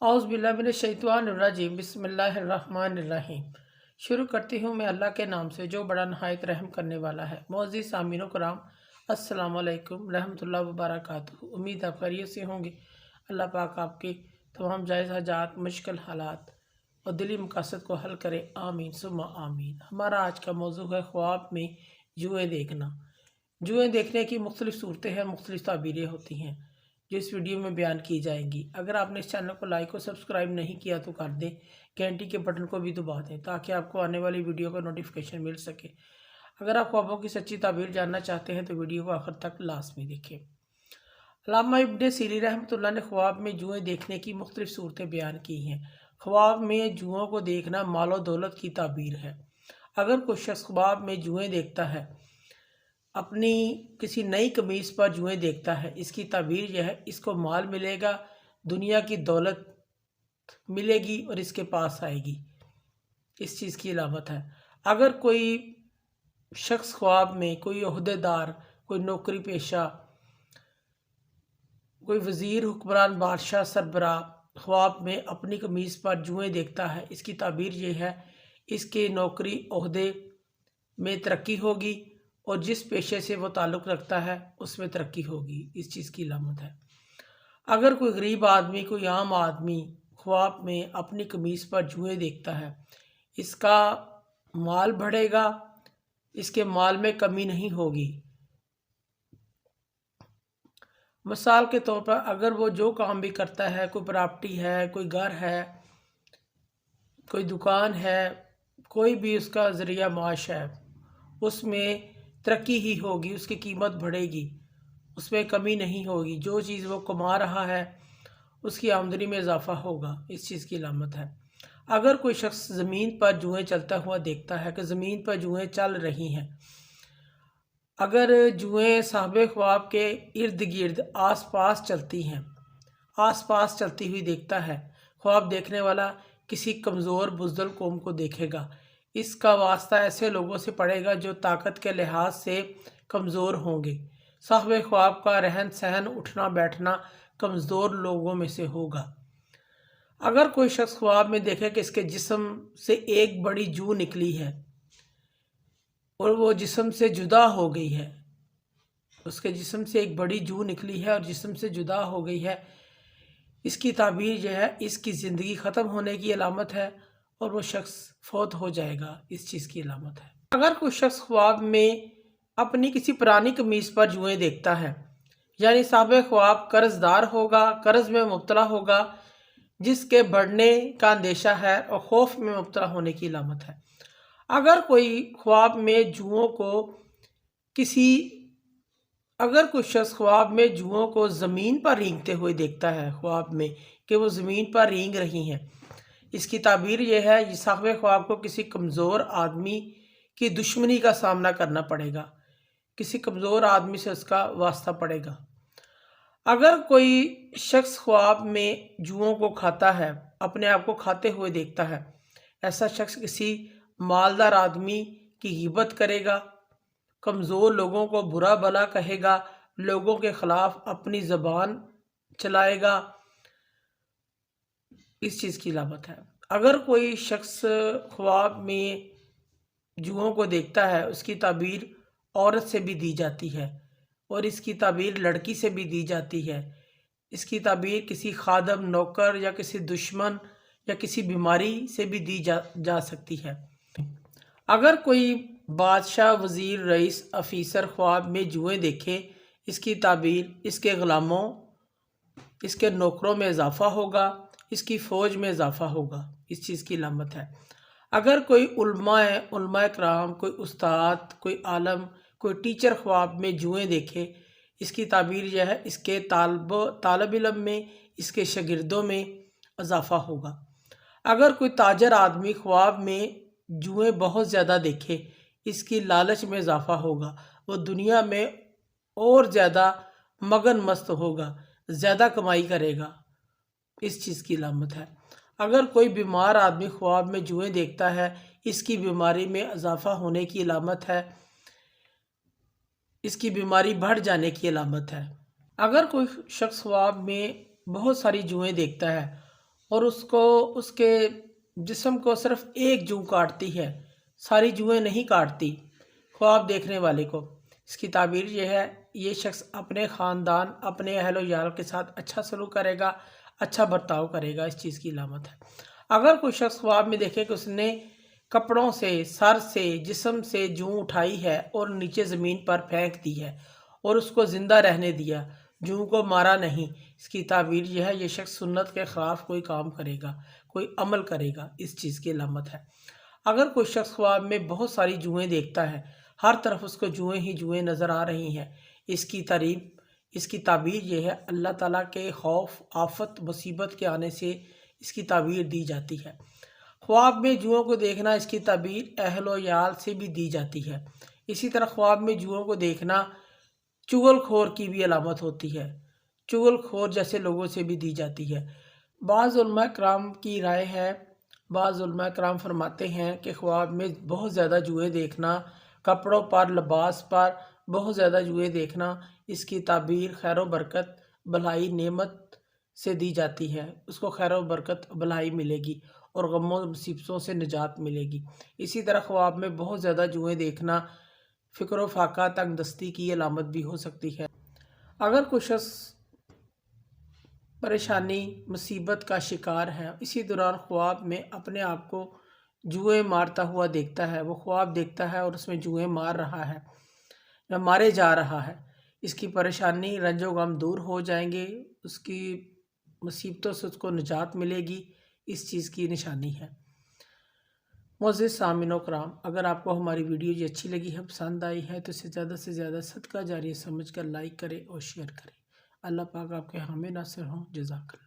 औज़ुबिल्लाहि बिस्मिल्लाहिर्रहमानिर्रहीम। शुरू करती हूँ मैं अल्लाह के नाम से जो बड़ा नहायत रहम करने वाला है। मोअज़्ज़िज़ सामीन कराम, अस्सलामु अलैकुम रहमतुल्लाहि व बरकातुहू। उम्मीद आप खैरियत से होंगे। अल्लाह पाक आपकी तमाम जायज़ हाजात, मुश्किल हालात और दिली मकासद को हल करे, आमीन सुम्मा आमीन। हमारा आज का मौजू है ख्वाब में जुएँ देखना। जुएँ देखने की मुख्तलिफ़ सूरतें हैं, मुख्तलिफ़ ताबीरें होती हैं जो इस वीडियो में बयान की जाएंगी। अगर आपने इस चैनल को लाइक और सब्सक्राइब नहीं किया तो कर दें, घंटी के बटन को भी दबा दें ताकि आपको आने वाली वीडियो का नोटिफिकेशन मिल सके। अगर आप ख्वाबों की सच्ची ताबीर जानना चाहते हैं तो वीडियो को आखिर तक लाजमी देखें। अल्लामा इब्न सीरीन रहमतुल्लाह ने ख्वाब में जुएँ देखने की मुख्तलिफ़ सूरतें बयान की हैं। ख्वाब में जुओं को देखना मालो दौलत की ताबीर है। अगर कोई शख्स ख्वाब में जुएँ देखता है, अपनी किसी नई कमीज़ पर जुएँ देखता है, इसकी ताबीर यह है इसको माल मिलेगा, दुनिया की दौलत मिलेगी और इसके पास आएगी। इस चीज़ की अलामत है। अगर कोई शख्स ख्वाब में कोई ओहदेदार, कोई नौकरी पेशा, कोई वज़ीर, हुक्मरान, बादशाह, सरबराह ख्वाब में अपनी कमीज़ पर जुएँ देखता है, इसकी ताबीर ये है इसके नौकरी ओहदे में तरक्की होगी और जिस पेशे से वो ताल्लुक़ रखता है उसमें तरक्की होगी। इस चीज़ की अलामत है। अगर कोई गरीब आदमी, कोई आम आदमी ख्वाब में अपनी कमीज़ पर जुएँ देखता है, इसका माल बढ़ेगा, इसके माल में कमी नहीं होगी। मिसाल के तौर पर अगर वो जो काम भी करता है, कोई प्रॉपर्टी है, कोई घर है, कोई दुकान है, कोई भी उसका ज़रिया माश है, उसमें तरक्की ही होगी, उसकी कीमत बढ़ेगी, उसमें कमी नहीं होगी। जो चीज़ वो कमा रहा है उसकी आमदनी में इजाफा होगा। इस चीज़ की अलामत है। अगर कोई शख्स ज़मीन पर जुएँ चलता हुआ देखता है कि ज़मीन पर जुएँ चल रही हैं, अगर जुएँ साहिब ख्वाब के इर्द गिर्द आस पास चलती हैं, आस पास चलती हुई देखता है, ख्वाब देखने वाला किसी कमज़ोर बुज़दिल कौम को देखेगा। इसका वास्ता ऐसे लोगों से पड़ेगा जो ताकत के लिहाज से कमज़ोर होंगे। साहिब ख्वाब का रहन सहन, उठना बैठना कमज़ोर लोगों में से होगा। अगर कोई शख्स ख्वाब में देखे कि इसके जिस्म से एक बड़ी जू निकली है और वो जिस्म से जुदा हो गई है, उसके जिस्म से एक बड़ी जू निकली है और जिस्म से जुदा हो गई है, इसकी ताबीर यह है इसकी ज़िंदगी ख़त्म होने की अलामत है और वो शख्स फौत हो जाएगा। इस चीज़ की अलामत है। अगर कोई शख्स ख्वाब में अपनी किसी पुरानी कमीज़ पर जुएँ देखता है, यानी साहिब ख्वाब कर्जदार होगा, कर्ज में मुब्तला होगा, जिसके बढ़ने का अंदेशा है और खौफ में मुब्तला होने की अलामत है। अगर कोई ख्वाब में जुओं को अगर कोई शख्स ख्वाब में जुओं को ज़मीन पर रेंगते हुए देखता है, ख्वाब में कि वो ज़मीन पर रेंग रही हैं, इसकी ताबीर यह है साहिब ख्वाब को किसी कमज़ोर आदमी की दुश्मनी का सामना करना पड़ेगा, किसी कमज़ोर आदमी से उसका वास्ता पड़ेगा। अगर कोई शख्स ख्वाब में जुओं को खाता है, अपने आप को खाते हुए देखता है, ऐसा शख्स किसी मालदार आदमी की गिबत करेगा, कमज़ोर लोगों को बुरा भला कहेगा, लोगों के ख़िलाफ़ अपनी ज़बान चलाएगा। इस चीज़ की अलामत है। अगर कोई शख्स ख्वाब में जुओं को देखता है, उसकी ताबीर औरत से भी दी जाती है और इसकी ताबीर लड़की से भी दी जाती है। इसकी ताबीर किसी खादम, नौकर या किसी दुश्मन या किसी बीमारी से भी दी जा सकती है। अगर कोई बादशाह, वज़ीर, रईस, अफीसर ख्वाब में जुएँ देखे, इसकी ताबीर इसके ग़ुलामों, इसके नौकरों में इजाफ़ा होगा, इसकी फ़ौज में इजाफ़ा होगा। इस चीज़ की अलामत है। अगर कोई उलमा कराम, कोई उस्ताद, कोई आलम, कोई टीचर ख्वाब में जुएँ देखे, इसकी ताबीर यह है इसके तालिब इल्म में, इसके शागिर्दों में इजाफ़ा होगा। अगर कोई ताजर आदमी ख्वाब में जुएँ बहुत ज़्यादा देखे, इसकी लालच में इजाफ़ा होगा, वो दुनिया में और ज़्यादा मगन मस्त होगा, ज़्यादा कमाई करेगा। इस चीज़ की अलामत है। अगर कोई बीमार आदमी ख्वाब में जुएँ देखता है, इसकी बीमारी में इजाफ़ा होने की अलामत है, इसकी बीमारी बढ़ जाने की अलामत है। अगर कोई शख्स ख्वाब में बहुत सारी जुएँ देखता है اور اس کے جسم کو صرف ایک جوں کاٹتی ہے، ساری جوئیں نہیں کاٹتی خواب دیکھنے والے کو۔ اس کی تعبیر یہ ہے، یہ شخص اپنے خاندان، اپنے اہل و عیال کے ساتھ اچھا سلوک کرے گا، اچھا برتاؤ کرے گا، اس چیز کی علامت ہے۔ اگر کوئی شخص خواب میں دیکھے کہ اس نے کپڑوں سے، سر سے، جسم سے جوں اٹھائی ہے اور نیچے زمین پر پھینک دی ہے اور اس کو زندہ رہنے دیا، جوں کو مارا نہیں، اس کی تعبیر یہ ہے، یہ شخص سنت کے خلاف کوئی کام کرے گا، کوئی عمل کرے گا، اس چیز کی علامت ہے۔ اگر کوئی شخص خواب میں بہت ساری جوئیں دیکھتا ہے، ہر طرف اس کو جوئیں ہی جوئیں نظر آ رہی ہیں، اس کی تعبیر یہ ہے، اللہ تعالیٰ کے خوف، آفت، مصیبت کے آنے سے اس کی تعبیر دی جاتی ہے۔ خواب میں جوؤں کو دیکھنا، اس کی تعبیر اہل و عیال سے بھی دی جاتی ہے۔ اسی طرح خواب میں جوؤں کو دیکھنا چغل خور کی بھی علامت ہوتی ہے، چغل خور جیسے لوگوں سے بھی دی جاتی ہے۔ بعض علماء کرام کی رائے ہے، بعض علماء کرام فرماتے ہیں کہ خواب میں بہت زیادہ جوئیں دیکھنا، کپڑوں پر، لباس پر بہت زیادہ جوئیں دیکھنا، اس کی تعبیر خیر و برکت، بھلائی، نعمت سے دی جاتی ہے، اس کو خیر و برکت، بھلائی ملے گی اور غموں مصیبتوں سے نجات ملے گی۔ اسی طرح خواب میں بہت زیادہ جوئیں دیکھنا فکر و فاقہ، تنگ دستی کی علامت بھی ہو سکتی ہے۔ اگر کوئی شخص پریشانی، مصیبت کا شکار ہے، اسی دوران خواب میں اپنے آپ کو جوئیں مارتا ہوا دیکھتا ہے، وہ خواب دیکھتا ہے اور اس میں جوئیں مار رہا ہے یا مارے جا رہا ہے، اس کی پریشانی، رنج و غم دور ہو جائیں گے، اس کی مصیبتوں سے اس کو نجات ملے گی، اس چیز کی نشانی ہے۔ معزز سامعین و کرام، اگر آپ کو ہماری ویڈیو یہ اچھی لگی ہے، پسند آئی ہے، تو اسے زیادہ سے زیادہ صدقہ جاریہ سمجھ کر لائک کریں اور شیئر کریں۔ اللہ پاک آپ کے حامی ناصر ہوں۔ جزاک اللہ۔